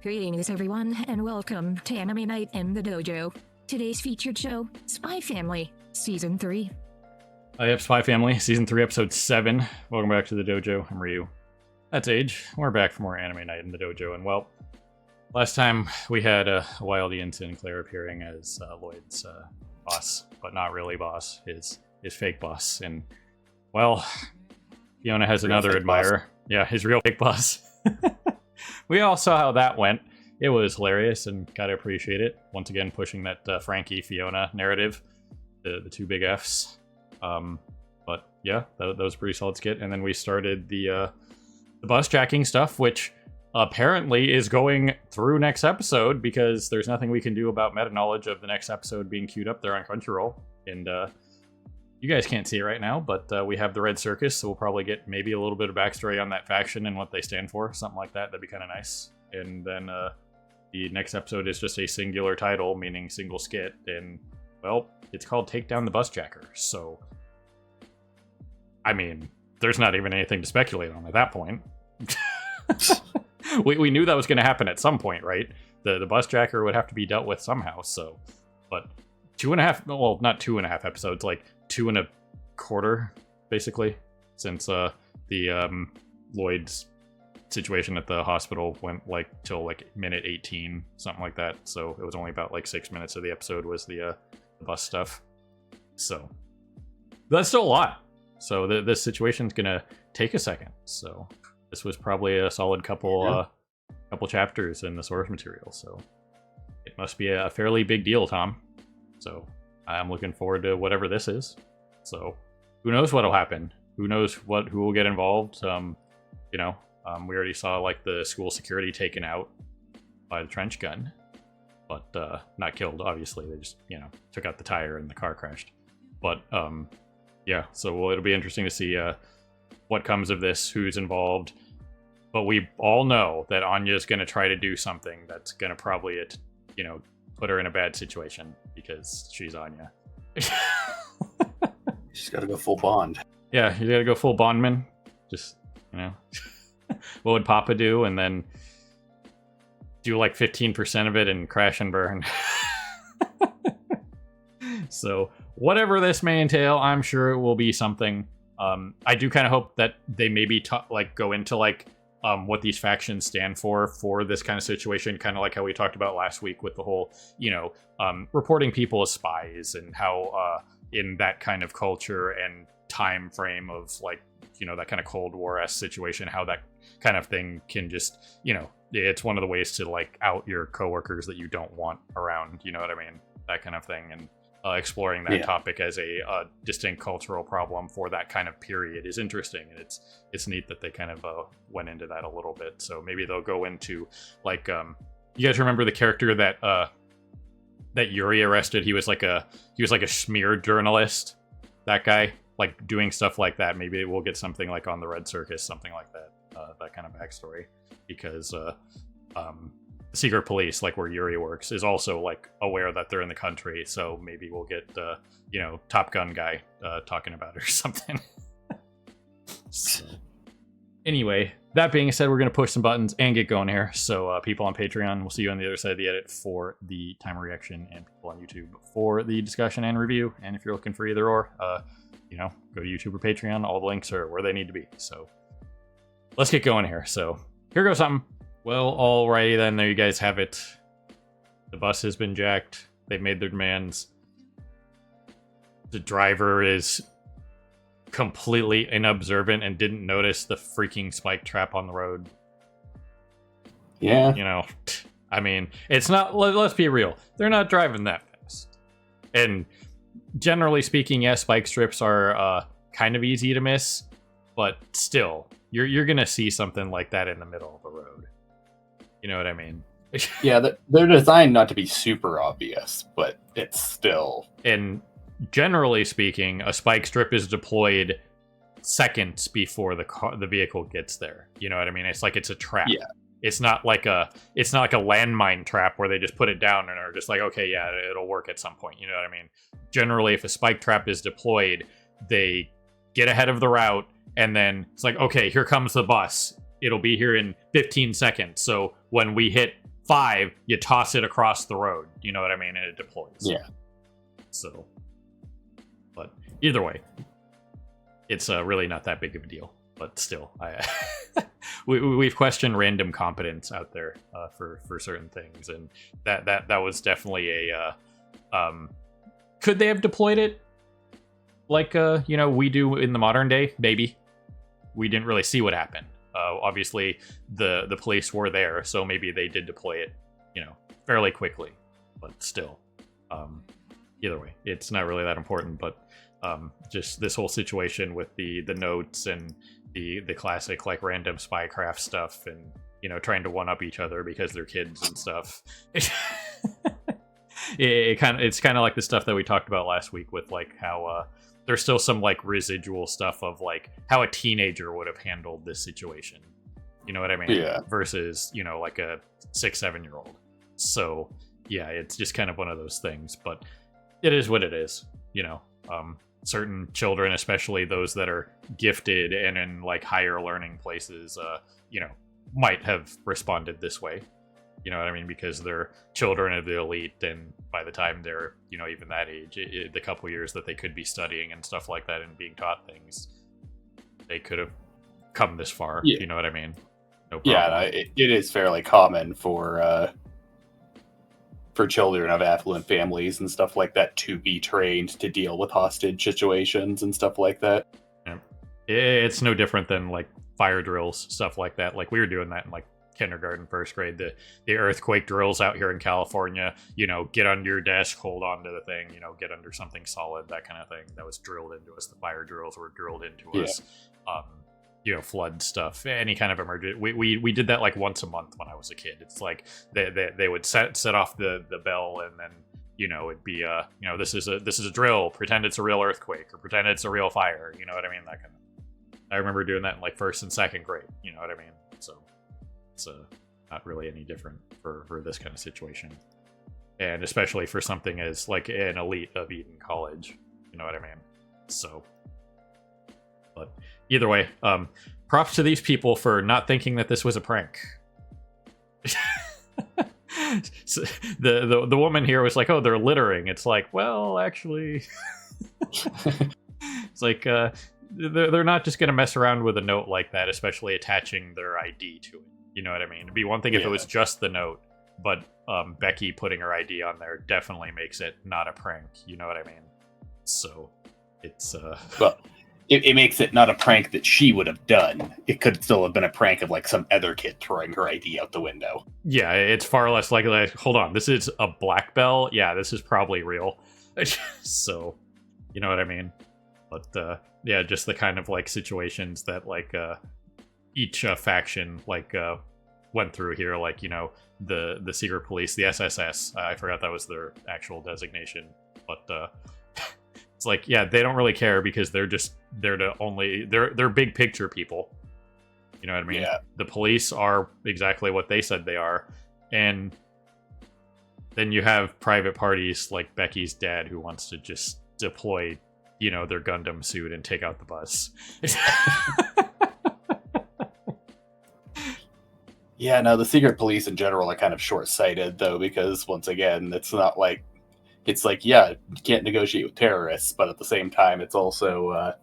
Greetings, everyone, and welcome to Anime Night in the Dojo. Today's featured show, Spy Family, Season 3. Yep, Spy Family, Season 3, Episode 7. Welcome back to the dojo. I'm Ryu. That's Age. We're back for more Anime Night in the dojo, and well, last time we had Wildy and Sinclair appearing as Lloyd's boss, but not really boss, his fake boss, and well, Fiona has another admirer. Boss. Yeah, his real fake boss. We all saw how that went. It was hilarious and gotta appreciate it. Once again, pushing that Frankie-Fiona narrative, the two big Fs. But yeah, that was a pretty solid skit. And then we started the bus jacking stuff, which apparently is going through next episode because there's nothing we can do about meta knowledge of the next episode being queued up there on Crunchyroll. And you guys can't see it right now, but we have the Red Circus, so we'll probably get maybe a little bit of backstory on that faction and what they stand for, something like that. That'd be kind of nice. And then the next episode is just a singular title, meaning single skit, and well, it's called Take Down the Bus Jacker. So, I mean, there's not even anything to speculate on at that point. we knew that was going to happen at some point, right? The bus jacker would have to be dealt with somehow. So, but 2.5, well, not 2.5 episodes, like 2.25, basically, since the Lloyd's situation at the hospital went like till like minute 18, something like that. So it was only about like 6 minutes of the episode was the bus stuff. So that's still a lot. So this situation's gonna take a second. So this was probably a solid couple chapters in the source material. So it must be a fairly big deal, Tom. So I'm looking forward to whatever this is. So who knows what'll happen? Who knows who will get involved? We already saw like the school security taken out by the trench gun, but not killed. Obviously, they just took out the tire and the car crashed. But yeah, so it'll be interesting to see what comes of this, who's involved. But we all know that Anya's going to try to do something that's going to probably put her in a bad situation because she's Anya. She's got to go full Bond. Yeah, you got to go full Bondman. Just, what would Papa do? And then do like 15% of it and crash and burn. So whatever this may entail, I'm sure it will be something. I do kind of hope that they maybe go into what these factions stand for this kind of situation, kind of like how we talked about last week with the whole, reporting people as spies and how in that kind of culture and time frame of that kind of Cold War-esque situation, how that kind of thing can just, it's one of the ways to out your coworkers that you don't want around, you know what I mean? That kind of thing. And exploring that topic as a distinct cultural problem for that kind of period is interesting, and it's neat that they kind of went into that a little bit. So maybe they'll go into you guys remember the character that Yuri arrested? He was like a smear journalist. That guy, doing stuff like that. Maybe we'll get something like on the Red Circus, something like that. That kind of backstory, because secret police, where Yuri works, is also aware that they're in the country, so maybe we'll get Top Gun guy talking about it or something. So, anyway, that being said, we're gonna push some buttons and get going here. So people on Patreon, we'll see you on the other side of the edit for the timer reaction, and people on YouTube for the discussion and review. And if you're looking for either or, go to YouTube or Patreon. All the links are where they need to be. So let's get going here. So here goes something. Well, alrighty then, there you guys have it. The bus has been jacked. They've made their demands. The driver is completely inobservant and didn't notice the freaking spike trap on the road. Yeah. I mean, it's not, let's be real. They're not driving that fast. And generally speaking, yes, spike strips are kind of easy to miss, but still, you're going to see something like that in the middle of the road. You know what I mean? Yeah, they're designed not to be super obvious, but it's still. And generally speaking, a spike strip is deployed seconds before the vehicle gets there. You know what I mean? It's it's a trap. Yeah. It's not like a landmine trap where they just put it down and are just okay, yeah, it'll work at some point. You know what I mean? Generally, if a spike trap is deployed, they get ahead of the route, and then it's okay, here comes the bus. It'll be here in 15 seconds. So when we hit 5, you toss it across the road. You know what I mean? And it deploys. Yeah. So, but either way, it's really not that big of a deal. But still, we've questioned random competence out there for certain things, and that was definitely a could they have deployed it like we do in the modern day? Maybe. We didn't really see what happened. Obviously, the police were there, so maybe they did deploy it, fairly quickly. But still, either way, it's not really that important. But just this whole situation with the notes and the classic like random spycraft stuff, and trying to one up each other because they're kids and stuff. It's kind of like the stuff that we talked about last week with like how there's still some like residual stuff of like how a teenager would have handled this situation. You know what I mean? Yeah. Versus like a 6-7 year old. So yeah, it's just kind of one of those things. But it is what it is. Certain children, especially those that are gifted and in like higher learning places, might have responded this way. You know what I mean? Because they're children of the elite, and by the time they're, even that age, the couple years that they could be studying and stuff like that and being taught things, they could have come this far. Yeah. You know what I mean? No problem. Yeah, it is fairly common for children of affluent families and stuff like that to be trained to deal with hostage situations and stuff like that. Yeah. It's no different than like fire drills, stuff like that. Like we were doing that in like kindergarten, first grade, the earthquake drills out here in California, get under your desk, hold on to the thing, get under something solid, that kind of thing. That was drilled into us. The fire drills were drilled into us. Flood stuff, any kind of emergency. We did that like once a month when I was a kid. It's like they would set off the bell, and then it'd be this is a drill, pretend it's a real earthquake or pretend it's a real fire. You know what I mean? That kind of. I remember doing that in like 1st and 2nd grade. You know what I mean? So it's not really any different for this kind of situation, and especially for something as like an elite of Eton College. You know what I mean? So, but either way, props to these people for not thinking that this was a prank. So the woman here was like, "Oh, they're littering." It's like, well, actually, it's like they're not just gonna mess around with a note like that, especially attaching their ID to it. You know what I mean? It'd be one thing if it was just the note, but Becky putting her ID on there definitely makes it not a prank. You know what I mean? So it's well, it makes it not a prank that she would have done. It could still have been a prank of like some other kid throwing her ID out the window. Yeah, it's far less likely. Like, hold on, this is a black bell. Yeah, this is probably real. So, you know what I mean? But yeah, just the kind of like situations that like each faction like went through here, like the secret police, the SSS. I forgot that was their actual designation, but it's like, yeah, they don't really care because they're big picture people. You know what I mean? Yeah. The police are exactly what they said they are, and then you have private parties like Becky's dad who wants to just deploy, their Gundam suit and take out the bus. Yeah, no, the secret police in general are kind of short-sighted, though, because, once again, it's not like... It's like, yeah, you can't negotiate with terrorists, but at the same time, it's also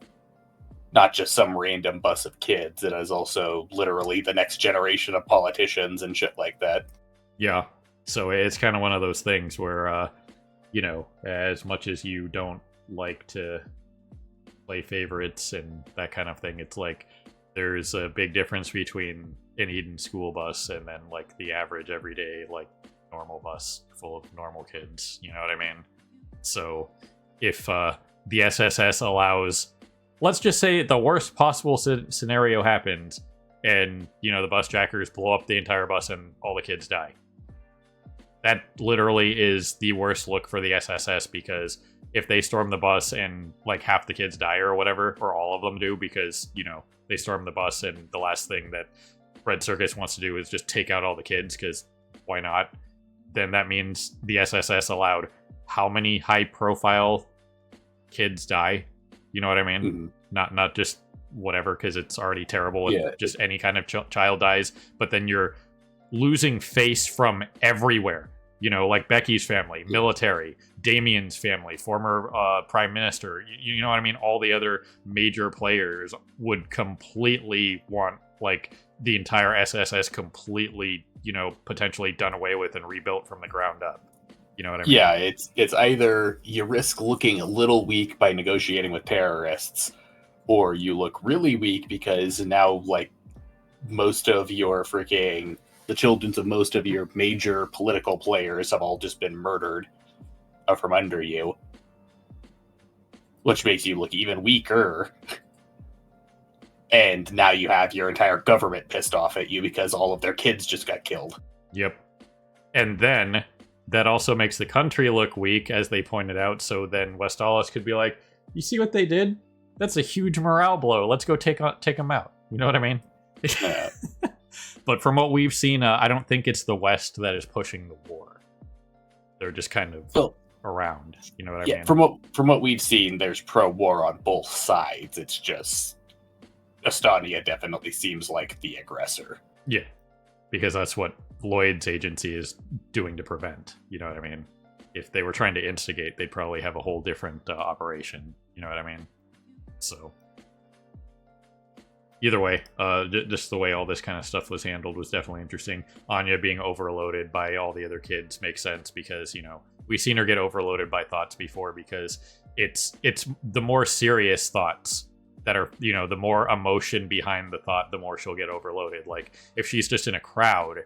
not just some random bus of kids. It is also literally the next generation of politicians and shit like that. Yeah, so it's kind of one of those things where, as much as you don't like to play favorites and that kind of thing, it's like there's a big difference between an Eden school bus and then like the average everyday like normal bus full of normal kids. You know what I mean? So if the SSS allows, let's just say the worst possible scenario happens, and the bus jackers blow up the entire bus and all the kids die. That literally is the worst look for the SSS, because if they storm the bus and like half the kids die or whatever, or all of them do because they storm the bus and the last thing that Red Circus wants to do is just take out all the kids because why not? Then that means the SSS allowed how many high-profile kids die? You know what I mean? Mm-hmm. Not just whatever, because it's already terrible if just any kind of child dies. But then you're losing face from everywhere. You know, like Becky's family, military, Damien's family, former prime minister. You know what I mean? All the other major players would completely want like the entire SSS completely, you know, potentially done away with and rebuilt from the ground up. You know what I mean? Yeah, it's either you risk looking a little weak by negotiating with terrorists, or you look really weak because now like most of your freaking the children of most of your major political players have all just been murdered from under you, which makes you look even weaker. And now you have your entire government pissed off at you because all of their kids just got killed. Yep. And then that also makes the country look weak, as they pointed out. So then Westalis could be like, you see what they did? That's a huge morale blow. Let's go take them out. You know what I mean? Yeah. But from what we've seen, I don't think it's the West that is pushing the war. They're just kind of around. You know what I mean? From what we've seen, there's pro-war on both sides. It's just Estonia definitely seems like the aggressor. Yeah, because that's what Lloyd's agency is doing to prevent. You know what I mean? If they were trying to instigate, they'd probably have a whole different operation. You know what I mean? So either way, just the way all this kind of stuff was handled was definitely interesting. Anya being overloaded by all the other kids makes sense because, you know, we've seen her get overloaded by thoughts before because it's the more serious thoughts that are, you know, the more emotion behind the thought, the more she'll get overloaded. Like if she's just in a crowd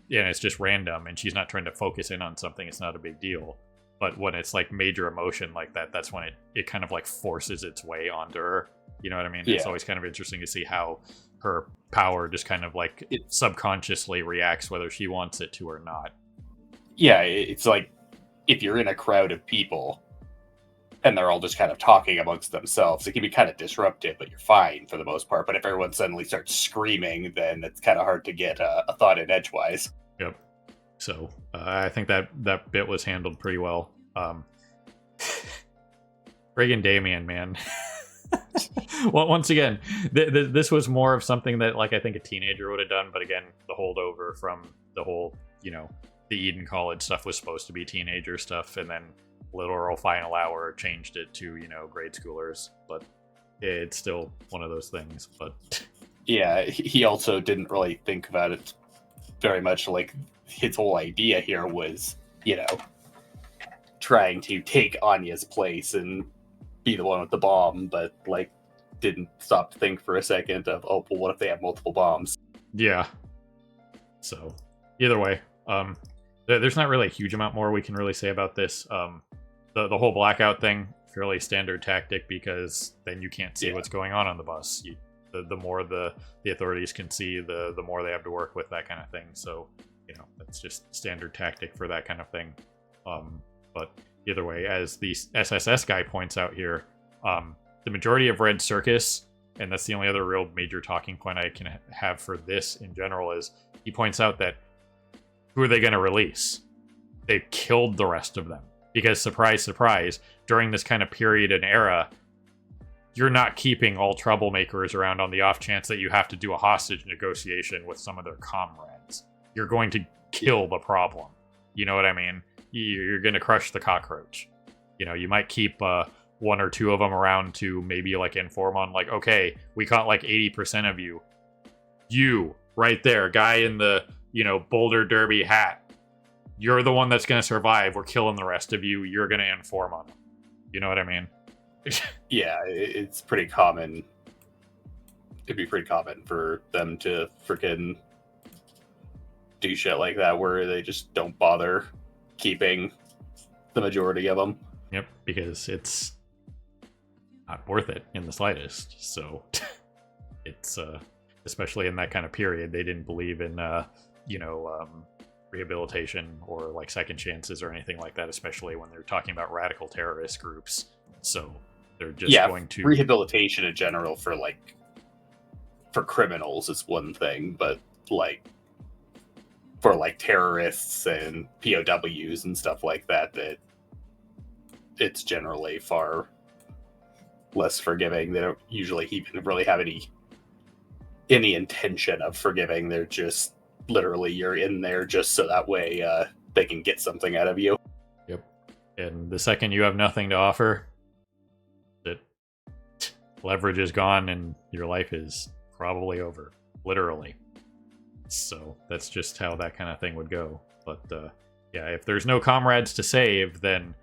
and it's just random and she's not trying to focus in on something, it's not a big deal. But when it's like major emotion like that, that's when it kind of like forces its way onto her. You know what I mean? Yeah. It's always kind of interesting to see how her power just kind of like subconsciously reacts whether she wants it to or not. Yeah, it's like if you're in a crowd of people and they're all just kind of talking amongst themselves, it can be kind of disruptive, but you're fine for the most part. But if everyone suddenly starts screaming, then it's kind of hard to get a thought in edgewise. Yep. So I think that bit was handled pretty well. Friggin' Damien, man. Well, once again, this was more of something that like I think a teenager would have done. But again, the holdover from the whole, you know, the Eden College stuff was supposed to be teenager stuff, and then Literal Final Hour changed it to, you know, grade schoolers. But it's still one of those things. But yeah, he also didn't really think about it very much. Like his whole idea here was, you know, trying to take Anya's place and be the one with the bomb, but like didn't stop to think for a second of, oh, well, what if they have multiple bombs? Yeah. So either way, there's not really a huge amount more we can really say about this. The whole blackout thing, fairly standard tactic because then you can't see what's going on the bus. The more the authorities can see, the more they have to work with, that kind of thing. So, you know, that's just standard tactic for that kind of thing. But either way, as the SSS guy points out here, the majority of Red Circus, and that's the only other real major talking point I can have for this in general, is he points out that who are they going to release? They've killed the rest of them. Because, surprise, surprise, during this kind of period and era, you're not keeping all troublemakers around on the off chance that you have to do a hostage negotiation with some of their comrades. You're going to kill the problem. You know what I mean? You're going to crush the cockroach. You know, you might keep one or two of them around to maybe like inform on like, okay, we caught like 80% of you. You, right there, guy in the, you know, Boulder Derby hat. You're the one that's going to survive. We're killing the rest of you. You're going to inform on them. You know what I mean? Yeah, it's pretty common. It'd be pretty common for them to freaking do shit like that where they just don't bother keeping the majority of them. Yep, because it's not worth it in the slightest. So it's especially in that kind of period, they didn't believe in rehabilitation or like second chances or anything like that, especially when they're talking about radical terrorist groups. So they're just going to rehabilitation in general for criminals is one thing, but like for like terrorists and POWs and stuff like that it's generally far less forgiving. They don't usually even really have any intention of forgiving. They're just literally you're in there just so that way they can get something out of you. Yep. And the second you have nothing to offer, that leverage is gone and your life is probably over. Literally. So that's just how that kind of thing would go. But yeah, if there's no comrades to save, then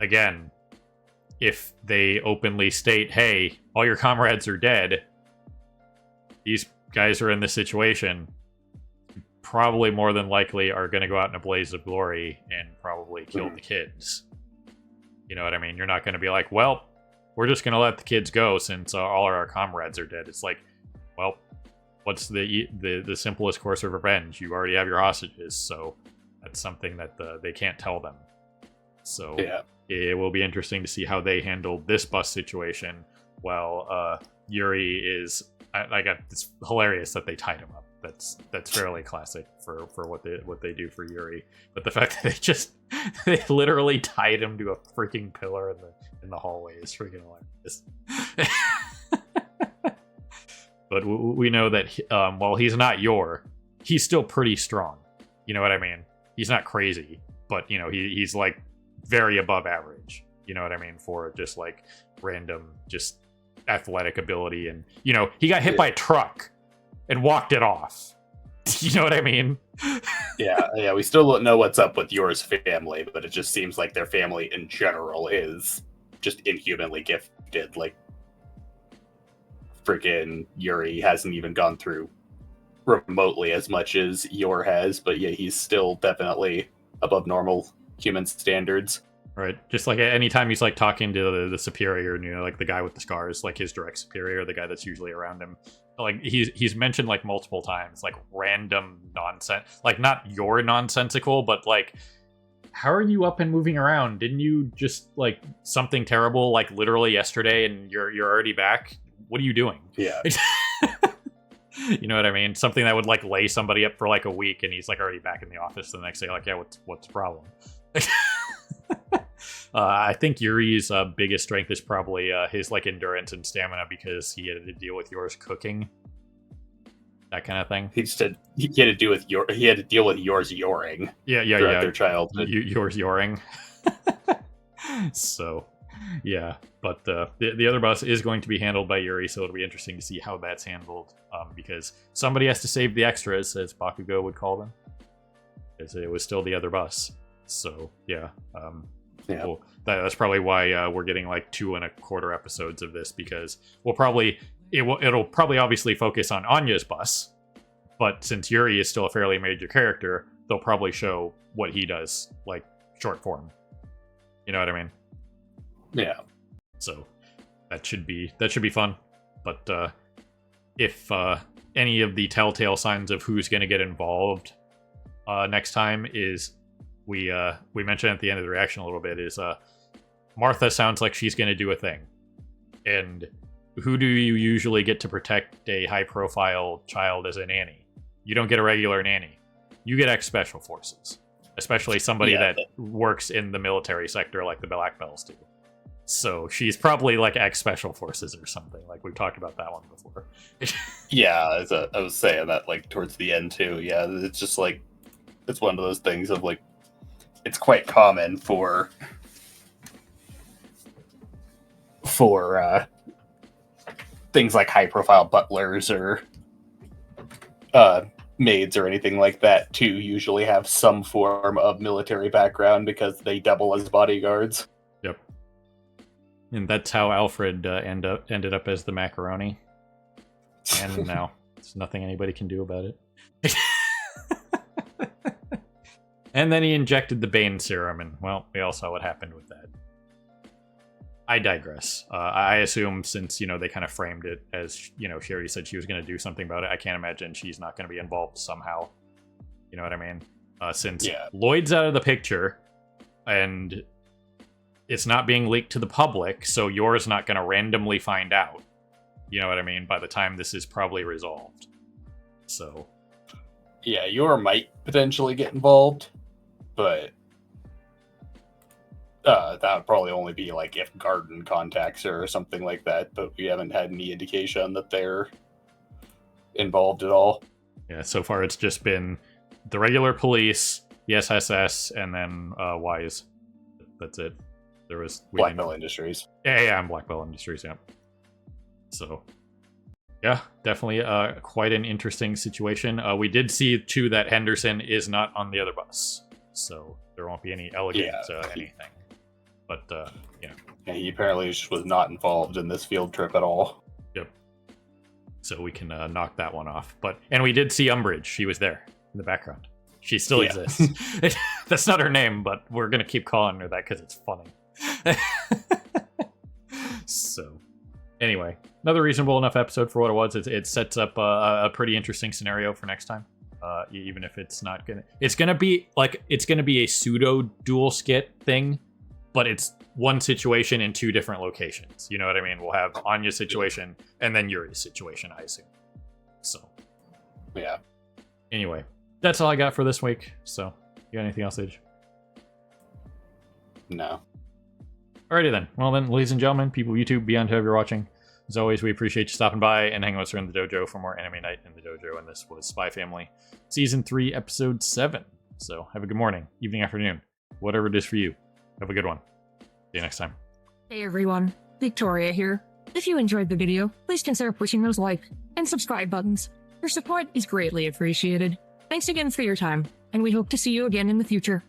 again, if they openly state, hey, all your comrades are dead, these guys are in this situation, probably more than likely are going to go out in a blaze of glory and probably kill the kids. You know what I mean? You're not going to be like, well, we're just going to let the kids go since all our comrades are dead. It's like, well, what's the simplest course of revenge? You already have your hostages, so that's something that they can't tell them. So Yeah. it will be interesting to see how they handle this bus situation. While Yuri is, it's hilarious that they tied him up. That's fairly classic for what they do for Yuri. But the fact that they literally tied him to a freaking pillar in the hallway is freaking hilarious. But we know that while he's not Yor, he's still pretty strong. You know what I mean? He's not crazy, but you know he's like very above average. You know what I mean? For just like random just athletic ability, and you know he got hit by a truck and walked it off. You know what I mean? Yeah. We still don't know what's up with Yor's family, but it just seems like their family in general is just inhumanly gifted. Like, freaking Yuri hasn't even gone through remotely as much as Yor has, but yeah, he's still definitely above normal human standards. Right. Just like anytime he's like talking to the superior, you know, like the guy with the scars, like his direct superior, the guy that's usually around him, like he's mentioned like multiple times, like random nonsense, like not your nonsensical, but like, how are you up and moving around? Didn't you just like something terrible, like literally yesterday, and you're already back? What are you doing? Yeah. You know what I mean? Something that would like lay somebody up for like a week, and he's like already back in the office the next day. Like, yeah, what's the problem? I think Yuri's biggest strength is probably his like endurance and stamina, because he had to deal with Yor's cooking, that kind of thing. He had to deal with Yor's yoring. Yeah. Their childhood. Yor's yoring. So, yeah, but the other bus is going to be handled by Yuri, so it'll be interesting to see how that's handled. Because somebody has to save the extras, as Bakugo would call them, because it was still the other bus. So yeah. Yeah. Well, that's probably why we're getting like 2.25 episodes of this, because it'll probably obviously focus on Anya's bus, but since Yuri is still a fairly major character, they'll probably show what he does, like short form. You know what I mean? Yeah. So that should be fun. But if any of the telltale signs of who's going to get involved next time is, we mentioned at the end of the reaction a little bit, is Martha sounds like she's going to do a thing. And who do you usually get to protect a high-profile child as a nanny? You don't get a regular nanny. You get ex-special forces, especially somebody that works in the military sector like the Black Bells do. So she's probably like ex-special forces or something. Like we've talked about that one before. Yeah, I was saying that like towards the end too. Yeah, it's just like, it's one of those things of like, it's quite common for things like high-profile butlers or maids or anything like that to usually have some form of military background, because they double as bodyguards. Yep. And that's how Alfred ended up as the macaroni. And now there's nothing anybody can do about it. And then he injected the Bane serum, and, well, we all saw what happened with that. I digress. I assume since, you know, they kind of framed it as, you know, Sherry said she was going to do something about it, I can't imagine she's not going to be involved somehow. You know what I mean? Since Lloyd's out of the picture, and it's not being leaked to the public, so Yor's not going to randomly find out. You know what I mean? By the time this is probably resolved. So... yeah, Yor might potentially get involved, but that would probably only be like if Garden contacts her or something like that, but we haven't had any indication that they're involved at all. Yeah, so far it's just been the regular police, the SSS, and then Wise. That's it. There was Black Belt Industries. Yeah, I'm Black Belt Industries, yeah. So, yeah, definitely quite an interesting situation. We did see, too, that Henderson is not on the other bus. So, there won't be any elegant anything. But, yeah. Yeah, he apparently just was not involved in this field trip at all. Yep. So, we can knock that one off. And we did see Umbridge. She was there in the background. She still exists. That's not her name, but we're going to keep calling her that because it's funny. So, anyway, another reasonable enough episode for what it was. It sets up a pretty interesting scenario for next time. Even if it's not gonna, it's gonna be a pseudo dual skit thing, but it's one situation in two different locations. You know what I mean? We'll have Anya's situation and then Yuri's situation, I assume. So, yeah. Anyway, that's all I got for this week. So, you got anything else, Age? No. Alrighty then. Well then, ladies and gentlemen, people of YouTube, beyond whoever you're watching, as always, we appreciate you stopping by and hanging with us here in the dojo for more Anime Night in the Dojo, and this was Spy Family, Season 3, Episode 7. So, have a good morning, evening, afternoon, whatever it is for you. Have a good one. See you next time. Hey everyone, Victoria here. If you enjoyed the video, please consider pushing those like and subscribe buttons. Your support is greatly appreciated. Thanks again for your time, and we hope to see you again in the future.